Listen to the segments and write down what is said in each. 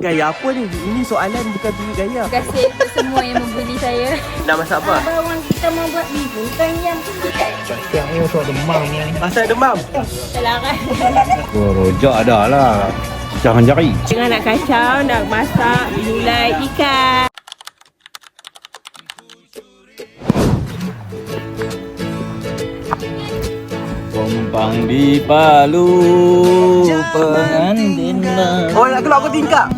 Gaya apa ni? Ini soalan bukan tunjuk gaya. Terima kasih untuk semua yang membuli saya. Nak masak apa? Bawang kita mau buat bihun kan yang Yang ni masuk demam ni. Masak demam? terlarang. Oh, rojak dah lah. Jangan jari. Tengah nak kacau, nak masak gulai ikan. Pompang di Palu, pengantin lah. Oh, nak keluar aku tingkap?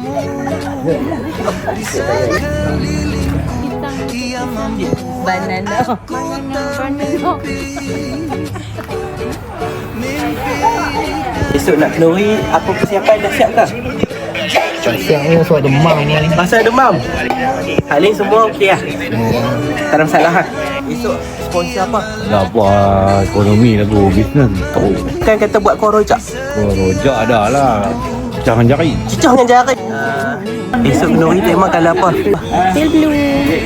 Banana. Esok nak kenduri, apa persiapan dah siap ke? Yang ni masuk demam ni. Masak demam? Halim semua okey lah? Tak ada masalah lah? Esok sponsor apa? Dah buat ekonomi lagu bisnes. Tahu. Kan kata buat kuah rojak? Oh, rojak dah lah. Jangan jari. Cicah dengan jari. Esok kenduri tema kalau apa? Tail blue.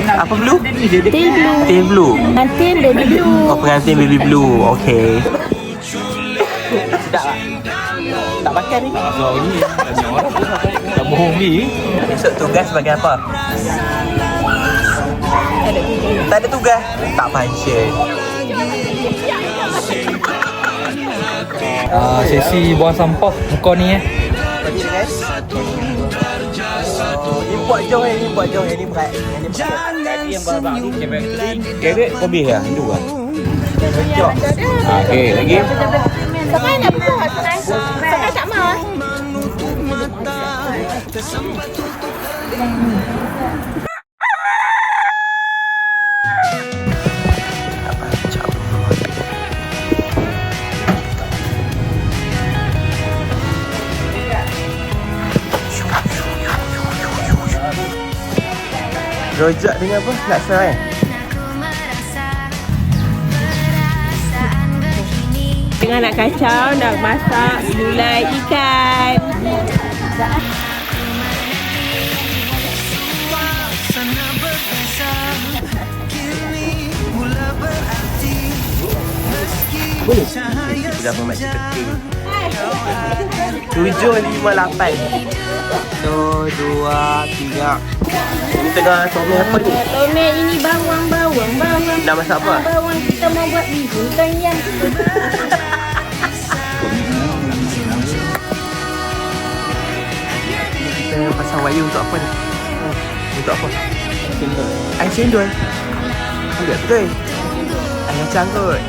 Apa blue? Tail blue. Tail blue. Pengantin baby blue. Oh, pengantin baby blue. Okey. Sedap tak? Tak makan ni? Kau ni tanya orang tak bohong ni. Esok tugas sebagai apa? Tak ada tugas? Tak function. Sesi buang sampah muka ni Bagi dia guys. Import jauh yang import jauh. Yang ni berat. Yang ni berat. Yang babak ni kebek lebih lah. Itu lah. Jauh. Okey, lagi. Sekarang nak buat sekarang tak mau. Rojak dengan apa? Laksa kan? Tengah nak kacau, nak masak gulai ikan. Boleh? Kita dapat macam kecil. 758. 2, 3. Ini tengah tomat apa ni? Tomat ini bawang. Nak masak apa? Bawang kita mau buat bihun kan yang Kita pasang wayar untuk apa ni? Untuk apa? Air cendol. Tidak betul. Air kacang kot.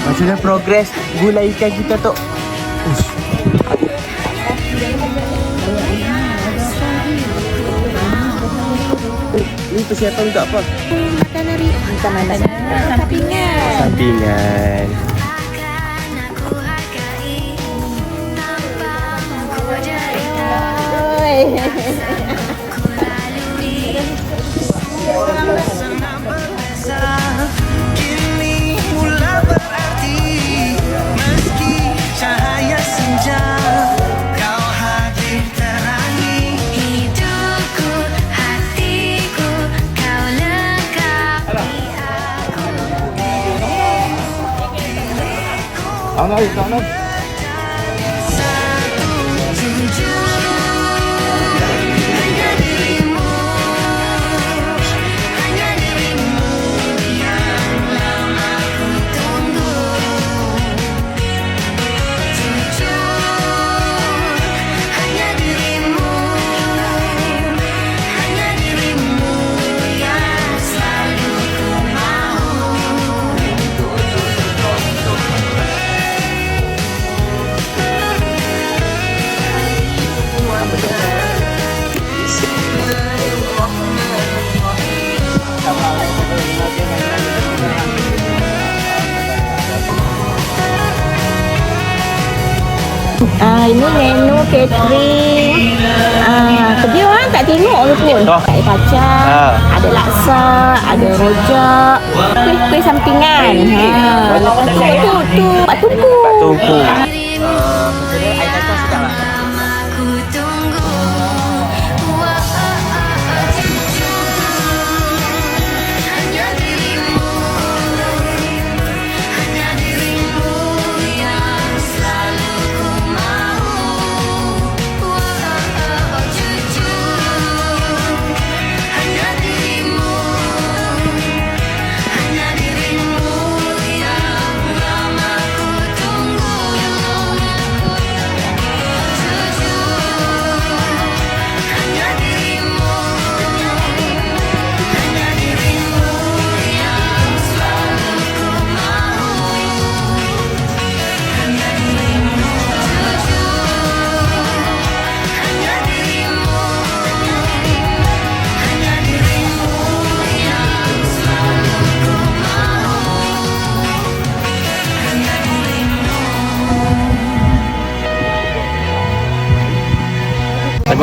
Macam mana progres gulai ikan kita tu? Ush. Ini persiapan untuk apa? makan hari sampingan. Sampingan. Kini mula berarti meski cahaya senja kau hadir terangi hidupku, hatiku, kau lengkapi aku. Satu jujur hanya dirimu, hanya dirimu yang lama ku tunggu. Jujur hanya dirimu, hanya dirimu yang selalu ku mau. Ini menu catering. Kedua orang tak tengok ke pun. Ada kacang, ada laksa, ada rojak, kuih sampingan. Lepas tu pak tungku. Tungku. Air kacang sedap tak? Ku tunggu. Hanya dirimu, hanya dirimu yang selalu ku mau.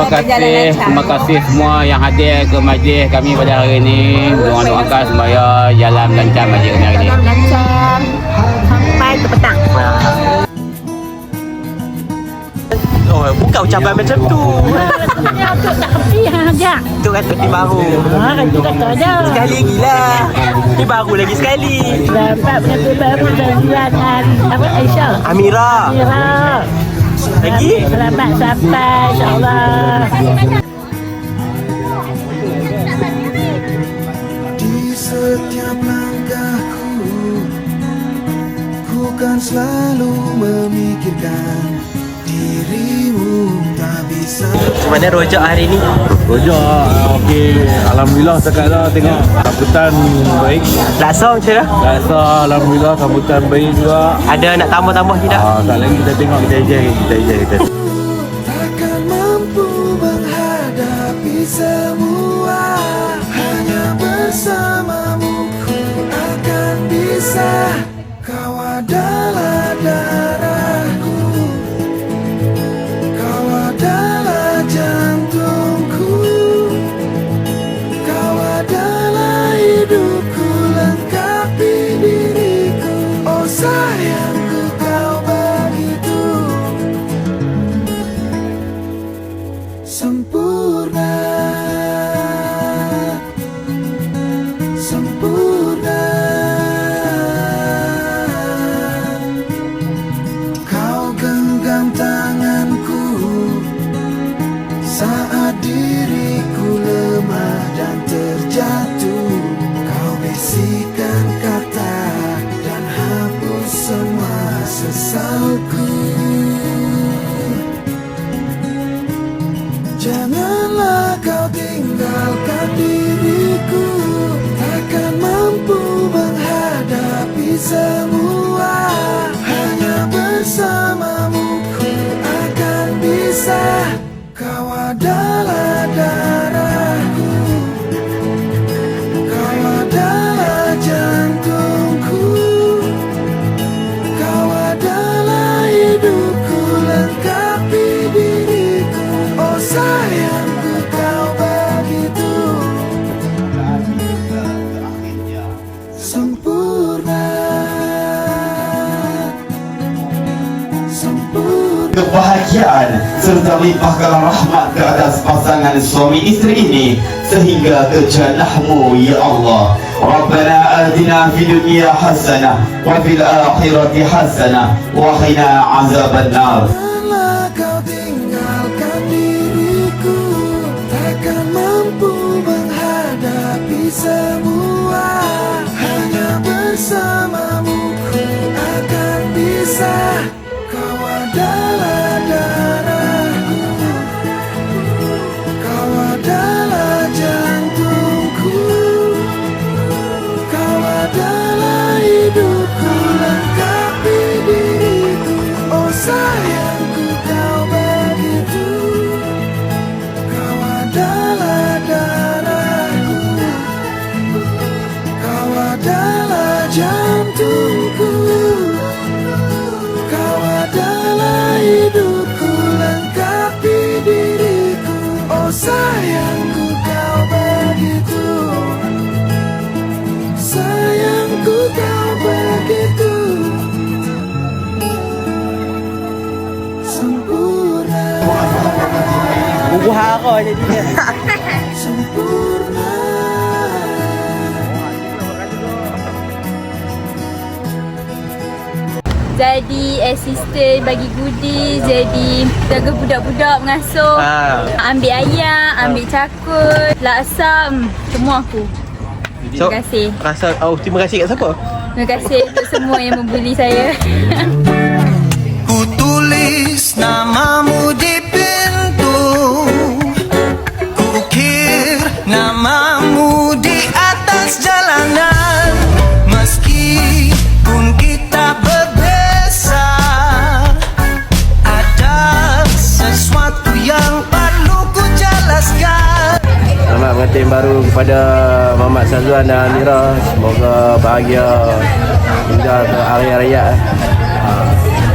Terima kasih semua yang hadir ke majlis kami pada hari ini. Doakan supaya jalan lancar majlis kami hari ini. Jalan lancar sampai ke petang. Oh, bukan ucapan macam tu. Untuk tak kerti aja. Itu kata ni baru. Itu kata ada. Sekali lagi lah. Ni baru lagi sekali. Dapat penyakit baru dan bulan apa Aisyah. Amira. Mira. Lagi? Selamat sampai insya-Allah. Di setiap langkahku, ku kan selalu memikirkan dirimu, tak bisa. Macam mana rojak hari ni? Rojak okey, alhamdulillah setakat dah tengok sambutan baik. Laksa macam mana? Rasa alhamdulillah sambutan baik juga. Ada nak tambah-tambah tidak? Tak lagi kita tengok kita ejek. Takkan mampu menghadapi semua, hanya bersamamu ku akan bisa. Kau adalah darahku, kau adalah jantungku, kau adalah hidupku, lengkapi diriku. Oh sayangku, kau begitu sempurna, sempurna. Kau genggam tanganku saat diriku lemah dan terjatuh. Kau bisikan kata dan hapus semua sesalku. Janganlah kau tinggalkan diriku, takkan mampu menghadapi semua, hanya bersamamu ku akan bisa. Kau adalah darahku, kau adalah jantungku, kau adalah hidupku, lengkapi diriku. Oh sayangku, kau begitu sempurna, sempurna. Kebahagiaan serta limpahkan rahmat ke atas pasangan suami isteri ini sehingga ke jannahmu ya Allah. Rabbana atina fid dunya hasanah wa fil akhirati hasanah wa qina azabannar. Janganlah kau tinggalkan diriku, takkan mampu menghadapi semua, hanya bersamamu ku akan bisa. Kau adalah darahku, kau adalah jantungku, kau adalah hidupku, lengkapi diriku. Oh sayangku, kau begitu. Kau adalah darahku, kau adalah jantungku, kau adalah hidupku, lengkapi diriku. Oh sayangku, kau begitu. Sayangku, kau begitu sempurna, Bubuh hara jadinya. sempurna. Jadi asisten bagi goodies, jadi jaga budak-budak mengasuh, ambil ayam, ambil cakul, laksa, semua aku. Terima kasih. Terima kasih kat siapa? Terima kasih untuk semua yang membuli saya. Ku tulis namamu di pintu, ku ukir namamu di atas jalanan. Meskipun kita berbeza, ada sesuatu yang perlu ku jelaskan. Selamat pengantin baru kepada Muhammad Syazwan dan Amira. Semoga bahagia hingga ke hari raya.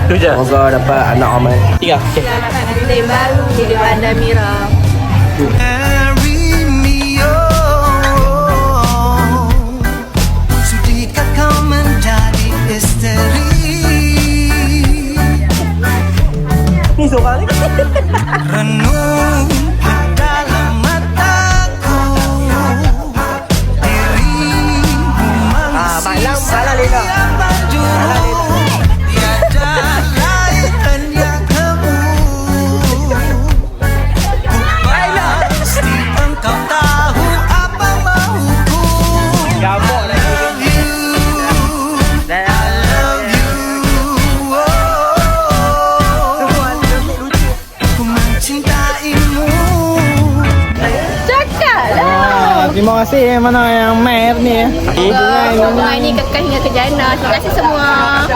Semoga dapat anak ramai. Tiga. Okay. Selamat pengantin baru di Dewan Amira. Marry me, oh. Sudikah kau menjadi isteri? Ni seorang ni. Renung ke dalam mataku, dirimu mengisi Lena. setiap penjuru. Tiada lain hanya kamu. Ku pasti engkau tahu apa mauku. Gamuk lagi. Love you, I love you, oh. Ku mencintaimu. Cakap lah. Terima kasih mana yang main ni. Bunga ini kekal hingga ke jannah. Terima kasih semua.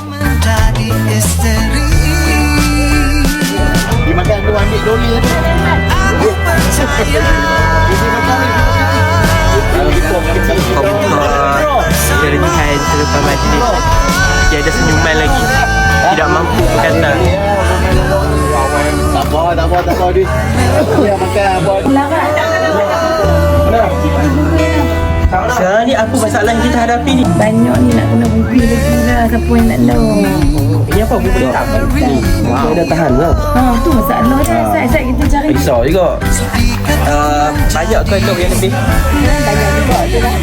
Menjadi isteri. Dimakan tu ambil doli tadi. Aku percaya. Kau buka serentihan selepas majlis. Tiada senyuman lagi. Tidak mampu berkata. Tak apa duit. Ya makan apa. Sekarang ni apa masalah yang kita hadapi ni? Banyak ni nak kena bubi lagi lah. Siapa yang nak tahu? Ini apa? Buku letak. Wow. Dah tahan lah. Tu masalah dah. Saat-saat kita cari. Risau juga. Banyak ke dok yang lebih? Banyak juga tu lah.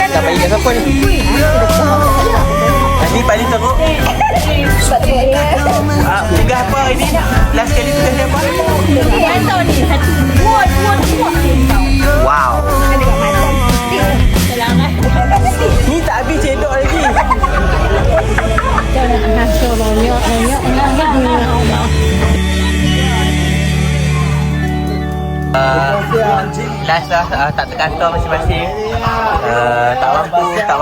Dah bagi kat siapa ni? Ni paling teruk. Tugas apa hari ni? Last kali tugas dia apa? Yang tahu ni. Hati. Muat. Wow. Ni tak habis cedok lagi. Last lah, tak terkantor masing-masing. Tak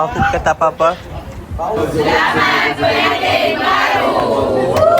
mampu kata apa-apa. Selamat Pengantin Baru.